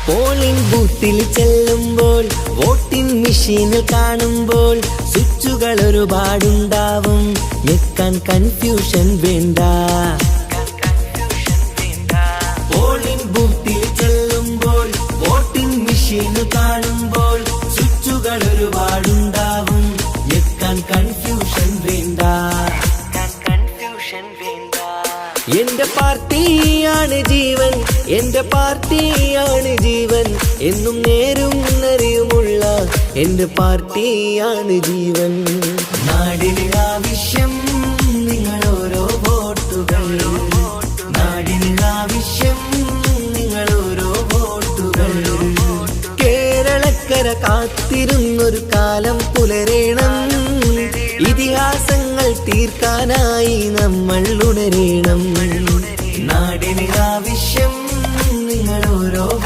Polling ബൂത്തിൽ ചെല്ലുമ്പോൾ voting മെഷീനിൽ കാണുമ്പോൾ സ്വിച്ചുകൾ ഒരുപാടുണ്ടാവും, ഞെക്കാൻ കൺഫ്യൂഷൻ വേണ്ട. പോളിംഗ് ബൂത്തിൽ ചെല്ലുമ്പോൾ വോട്ടിംഗ് മെഷീനിൽ കാണുമ്പോൾ സ്വിച്ചുകൾ ഒരുപാടുണ്ടാവും, ഞെക്കാൻ കൺഫ്യൂഷൻ വേണ്ട. എന്റെ പാർട്ടിയാണ് ജീവൻ, എന്റെ പാർട്ടിയാണ് ജീവൻ, എന്നും നേരും നിറയുമുള്ള എന്റെ പാർട്ടിയാണ് ജീവൻ. നാടിന് ആവശ്യം നിങ്ങളോരോ വോട്ടുകൾ, നാടിന് ആവശ്യം നിങ്ങളോരോ വോട്ടുകൾ. കേരളക്കര കാത്തിരുന്നൊരു കാലം പുലരേണം, ഇതിഹാസങ്ങൾ തീർക്കാനായി നമ്മൾ ഉണരേണം. നാടിന് ആവശ്യം നിങ്ങളോരോ